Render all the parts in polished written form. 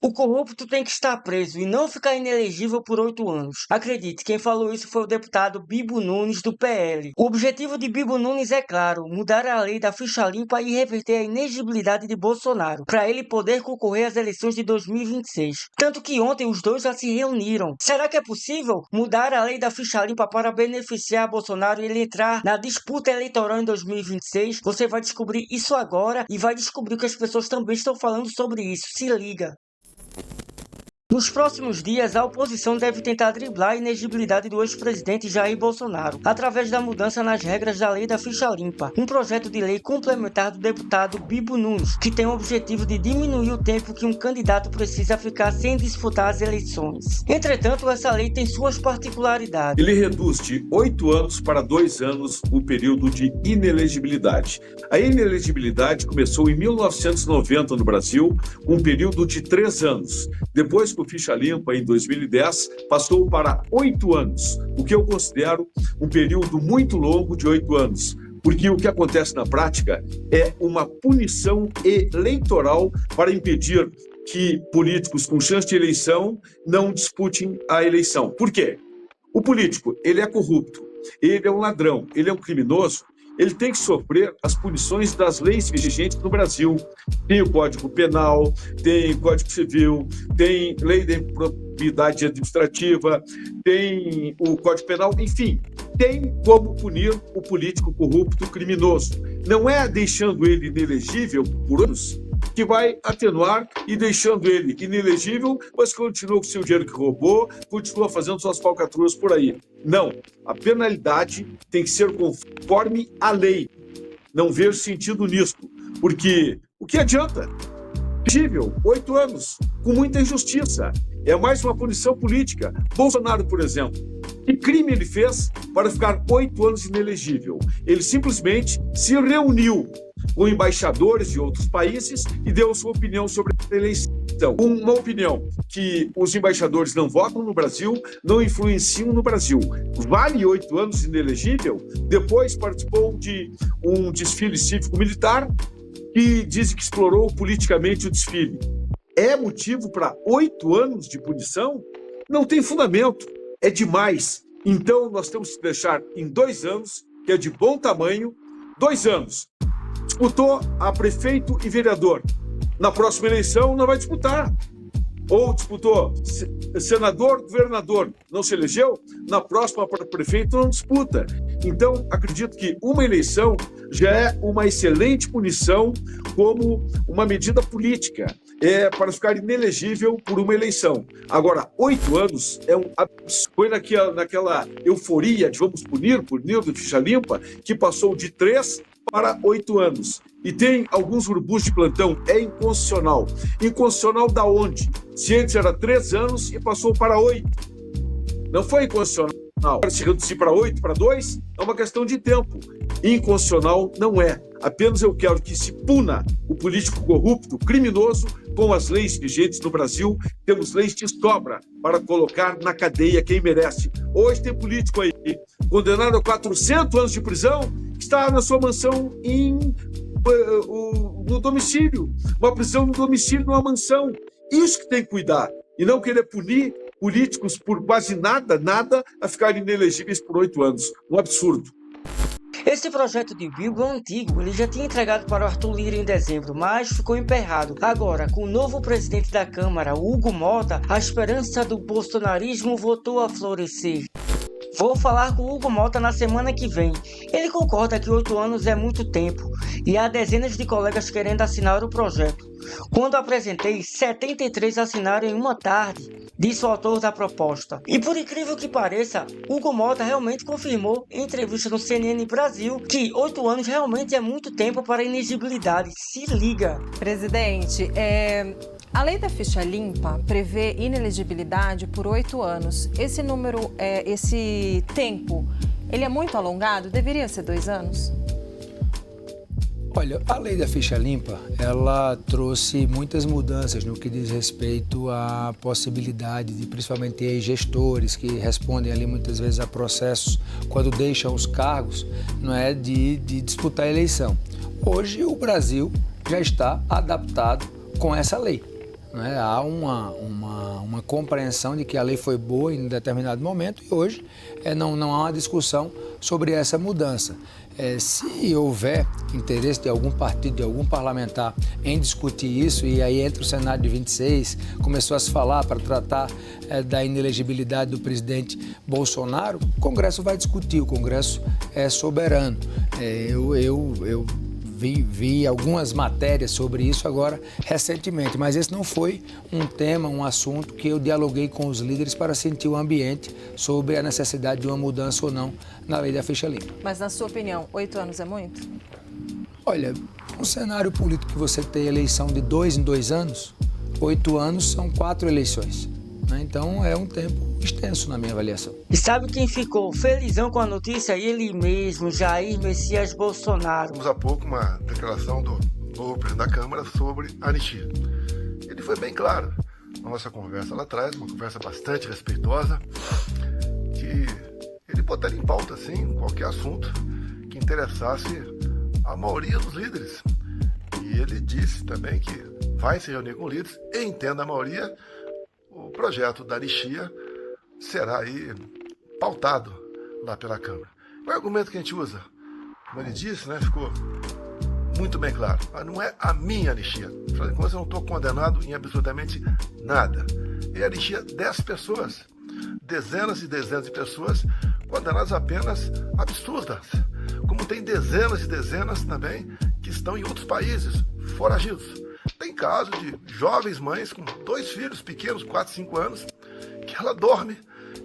O corrupto tem que estar preso e não ficar inelegível por 8 anos. Acredite, quem falou isso foi o deputado Bibo Nunes, do PL. O objetivo de Bibo Nunes é claro, mudar a lei da ficha limpa e reverter a inegibilidade de Bolsonaro, para ele poder concorrer às eleições de 2026. Tanto que ontem os dois já se reuniram. Será que é possível mudar a lei da ficha limpa para beneficiar Bolsonaro e ele entrar na disputa eleitoral em 2026? Você vai descobrir isso agora e vai descobrir que as pessoas também estão falando sobre isso. Se liga! Nos próximos dias, a oposição deve tentar driblar a inegibilidade do ex-presidente Jair Bolsonaro, através da mudança nas regras da Lei da Ficha Limpa, um projeto de lei complementar do deputado Bibo Nunes, que tem o objetivo de diminuir o tempo que um candidato precisa ficar sem disputar as eleições. Entretanto, essa lei tem suas particularidades. Ele reduz de 8 anos para 2 anos o período de inelegibilidade. A inelegibilidade começou em 1990 no Brasil, um período de 3 anos. Depois, o Ficha Limpa, em 2010, passou para 8 anos, o que eu considero um período muito longo de 8 anos, porque o que acontece na prática é uma punição eleitoral para impedir que políticos com chance de eleição não disputem a eleição. Por quê? O político, ele é corrupto, ele é um ladrão, ele é um criminoso, ele tem que sofrer as punições das leis vigentes no Brasil. Tem o Código Penal, tem o Código Civil, tem Lei da Improbidade Administrativa, tem o Código Penal, enfim, tem como punir o político corrupto criminoso. Não é deixando ele inelegível por anos que vai atenuar e deixando ele inelegível, mas continua com o seu dinheiro que roubou, continua fazendo suas falcatruas por aí. Não, a penalidade tem que ser conforme a lei. Não vejo sentido nisso, porque o que adianta? Elegível, 8 anos, com muita injustiça. É mais uma punição política. Bolsonaro, por exemplo, que crime ele fez para ficar 8 anos inelegível? Ele simplesmente se reuniu com embaixadores de outros países e deu sua opinião sobre a eleição. Uma opinião que os embaixadores não votam no Brasil, não influenciam no Brasil. Vale 8 anos inelegível? Depois participou de um desfile cívico-militar que diz que explorou politicamente o desfile. É motivo para 8 anos de punição? Não tem fundamento, é demais. Então nós temos que deixar em 2 anos, que é de bom tamanho, 2 anos. Disputou a prefeito e vereador. Na próxima eleição não vai disputar. Ou disputou senador, governador, não se elegeu, na próxima para prefeito não disputa. Então, acredito que uma eleição já é uma excelente punição como uma medida política, para ficar inelegível por uma eleição. Agora, 8 anos é um absurdo. Foi naquela euforia de vamos punir do Ficha Limpa, que passou de 3 para 8 anos. E tem alguns urubus de plantão, é inconstitucional. Inconstitucional da onde? Se antes era 3 anos e passou para 8. Não foi inconstitucional. Agora se reduzir para 8, para 2, é uma questão de tempo. Inconstitucional não é. Apenas eu quero que se puna o político corrupto, criminoso, com as leis vigentes no Brasil. Temos leis de sobra para colocar na cadeia quem merece. Hoje tem político aí condenado a 400 anos de prisão, que está na sua mansão no domicílio. Uma prisão no domicílio, numa mansão. Isso que tem que cuidar. E não querer punir políticos por quase nada, a ficarem inelegíveis por 8 anos. Um absurdo. Esse projeto de Bibo é antigo, ele já tinha entregado para o Arthur Lira em dezembro, mas ficou emperrado. Agora, com o novo presidente da Câmara, Hugo Mota, a esperança do bolsonarismo voltou a florescer. Vou falar com o Hugo Mota na semana que vem. Ele concorda que 8 anos é muito tempo e há dezenas de colegas querendo assinar o projeto. Quando apresentei, 73 assinaram em uma tarde, disse o autor da proposta. E por incrível que pareça, Hugo Mota realmente confirmou em entrevista no CNN Brasil que 8 anos realmente é muito tempo para inegibilidade. Se liga! Presidente, a lei da ficha limpa prevê inelegibilidade por 8 anos. Esse número, esse tempo, ele é muito alongado? Deveria ser 2 anos? Olha, a lei da ficha limpa, ela trouxe muitas mudanças no que diz respeito à possibilidade de, principalmente, gestores que respondem ali muitas vezes a processos quando deixam os cargos, não é, de disputar a eleição. Hoje o Brasil já está adaptado com essa lei. né? Há uma compreensão de que a lei foi boa em determinado momento e hoje não há uma discussão sobre essa mudança. Se houver interesse de algum partido, de algum parlamentar em discutir isso, e aí entra o Senado de 26, começou a se falar para tratar da inelegibilidade do presidente Bolsonaro, o Congresso vai discutir, o Congresso é soberano. Eu vi algumas matérias sobre isso agora recentemente, mas esse não foi um tema, um assunto que eu dialoguei com os líderes para sentir o ambiente sobre a necessidade de uma mudança ou não na lei da ficha limpa. Mas na sua opinião, 8 anos é muito? Olha, um cenário político que você tem eleição de 2 em 2 anos, 8 anos são 4 eleições, né? Então é um tempo extenso na minha avaliação. E sabe quem ficou felizão com a notícia? Ele mesmo, Jair Messias Bolsonaro. Temos há pouco uma declaração do novo presidente da Câmara sobre a anistia. Ele foi bem claro na nossa conversa lá atrás, uma conversa bastante respeitosa, que ele botaria em pauta, sim, qualquer assunto que interessasse a maioria dos líderes. E ele disse também que vai se reunir com líderes e entenda a maioria, o projeto da anistia será aí pautado lá pela Câmara. O argumento que a gente usa, como ele disse, né, ficou muito bem claro. Mas não é a minha anistia. Afinal de contas, eu não estou condenado em absolutamente nada. É a anistia 10 pessoas. Dezenas e dezenas de pessoas condenadas a penas absurdas. Como tem dezenas e dezenas também que estão em outros países, foragidos. Tem caso de jovens mães com 2 filhos pequenos, 4, 5 anos, que ela dorme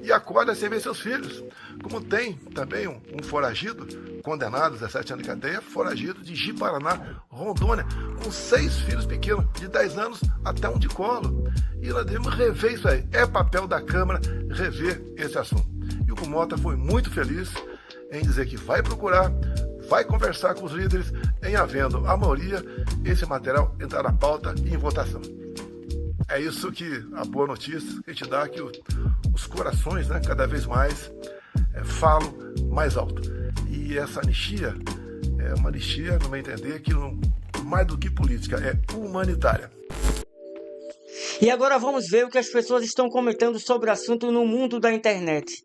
e acorda sem ver seus filhos. Como tem também um foragido, condenado a 17 anos de cadeia, foragido de Ji-Paraná, Rondônia, com 6 filhos pequenos, de 10 anos até um de colo. E nós devemos rever isso aí. É papel da Câmara rever esse assunto. E o Mota foi muito feliz em dizer que vai procurar, vai conversar com os líderes, em havendo a maioria, esse material entrar na pauta e em votação. É isso que a boa notícia que a gente dá, que os corações, né, cada vez mais falam mais alto. E essa anistia é uma anistia, no meu entender, que não, mais do que política, é humanitária. E agora vamos ver o que as pessoas estão comentando sobre o assunto no mundo da internet.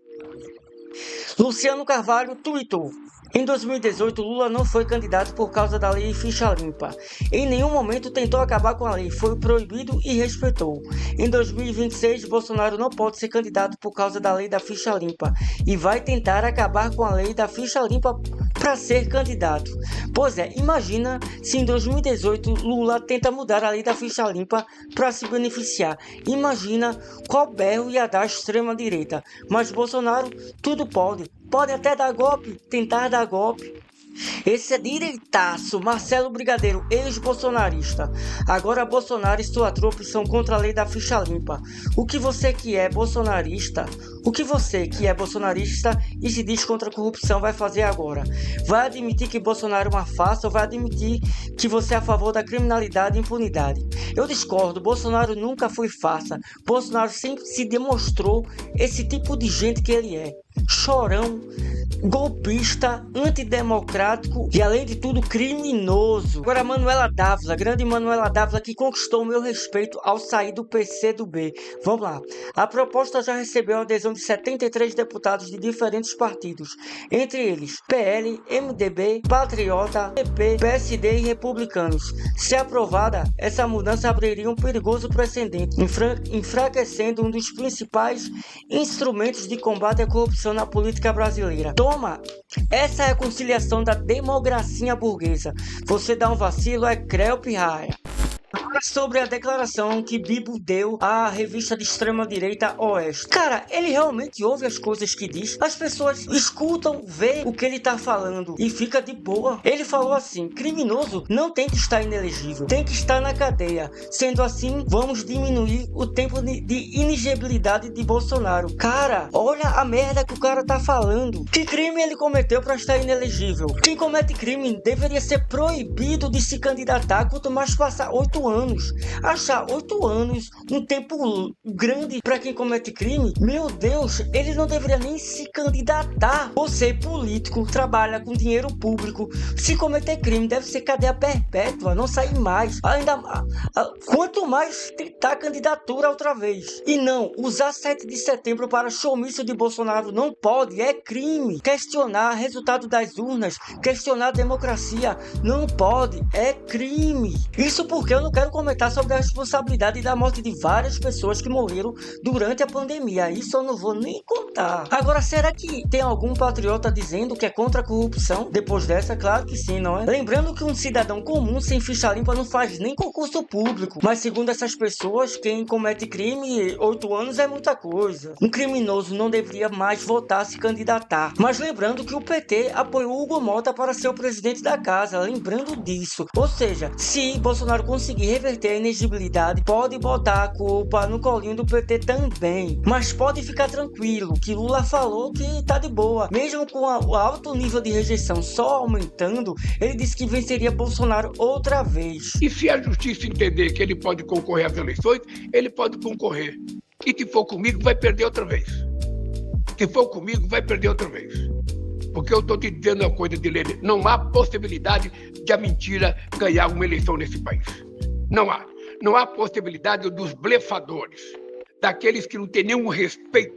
Luciano Carvalho tweetou: em 2018, Lula não foi candidato por causa da lei ficha limpa. Em nenhum momento tentou acabar com a lei, foi proibido e respeitou. Em 2026, Bolsonaro não pode ser candidato por causa da lei da ficha limpa e vai tentar acabar com a lei da ficha limpa para ser candidato. Pois é, imagina se em 2018 Lula tenta mudar a lei da ficha limpa para se beneficiar. Imagina qual berro ia dar a extrema-direita. Mas Bolsonaro tudo pode. Pode até dar golpe, tentar dar golpe. Esse é direitaço, Marcelo Brigadeiro, ex-bolsonarista. Agora Bolsonaro e sua trupe são contra a lei da ficha limpa. O que você que é bolsonarista e se diz contra a corrupção vai fazer agora? Vai admitir que Bolsonaro é uma farsa ou vai admitir que você é a favor da criminalidade e impunidade? Eu discordo, Bolsonaro nunca foi farsa. Bolsonaro sempre se demonstrou esse tipo de gente que ele é. Chorão, golpista, antidemocrático e, além de tudo, criminoso. Agora, Manuela Dávila, grande Manuela Dávila, que conquistou o meu respeito ao sair do PCdoB. Vamos lá. A proposta já recebeu a adesão de 73 deputados de diferentes partidos, entre eles PL, MDB, Patriota, PP, PSD e Republicanos. Se aprovada, essa mudança abriria um perigoso precedente, enfraquecendo um dos principais instrumentos de combate à corrupção na política brasileira. Toma! Essa é a conciliação da democracia burguesa. Você dá um vacilo, é creu pirraia. Agora sobre a declaração que Bibo deu à revista de extrema-direita Oeste. Cara, ele realmente ouve as coisas que diz. As pessoas escutam, veem o que ele tá falando e fica de boa. Ele falou assim: criminoso não tem que estar inelegível, tem que estar na cadeia. Sendo assim, vamos diminuir o tempo de inegibilidade de Bolsonaro. Cara, olha a merda que o cara tá falando. Que crime ele cometeu para estar inelegível? Quem comete crime deveria ser proibido de se candidatar, quanto mais passar 8 anos. anos. Achar 8 anos um tempo grande para quem comete crime, meu Deus, ele não deveria nem se candidatar. Você, político, trabalha com dinheiro público, se cometer crime deve ser cadeia perpétua, não sair mais. Ainda quanto mais tentar candidatura outra vez. E não, usar 7 de setembro para showmício de Bolsonaro não pode, é crime. Questionar resultado das urnas, questionar a democracia, não pode, é crime. Isso porque eu não quero comentar sobre a responsabilidade da morte de várias pessoas que morreram durante a pandemia. Isso eu não vou nem contar. Agora, será que tem algum patriota dizendo que é contra a corrupção? Depois dessa, claro que sim, não é? Lembrando que um cidadão comum sem ficha limpa não faz nem concurso público. Mas segundo essas pessoas, quem comete crime, 8 anos é muita coisa. Um criminoso não deveria mais votar, se candidatar. Mas lembrando que o PT apoiou Hugo Mota para ser o presidente da casa. Lembrando disso. Ou seja, se Bolsonaro conseguir reverter a inegibilidade, pode botar a culpa no colinho do PT também. Mas pode ficar tranquilo, que Lula falou que tá de boa. Mesmo com o alto nível de rejeição só aumentando, ele disse que venceria Bolsonaro outra vez. E se a justiça entender que ele pode concorrer às eleições, ele pode concorrer. E se for comigo, vai perder outra vez. Se for comigo, vai perder outra vez. Porque eu estou te dizendo uma coisa, Dilene, não há possibilidade de a mentira ganhar uma eleição nesse país. Não há. Não há possibilidade dos blefadores, daqueles que não têm nenhum respeito,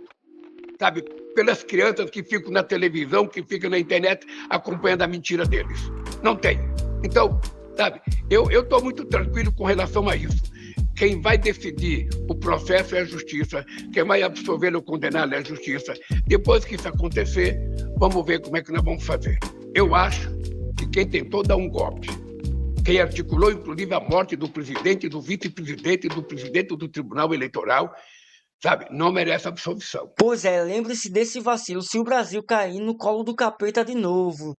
sabe, pelas crianças que ficam na televisão, que ficam na internet acompanhando a mentira deles. Não tem. Então, sabe, eu estou muito tranquilo com relação a isso. Quem vai decidir o processo é a justiça, quem vai absolver ou condenar é a justiça. Depois que isso acontecer, vamos ver como é que nós vamos fazer. Eu acho que quem tentou dar um golpe, quem articulou inclusive a morte do presidente, do vice-presidente, do presidente do Tribunal Eleitoral, sabe, não merece absolvição. Pois é, lembre-se desse vacilo se o Brasil cair no colo do capeta de novo.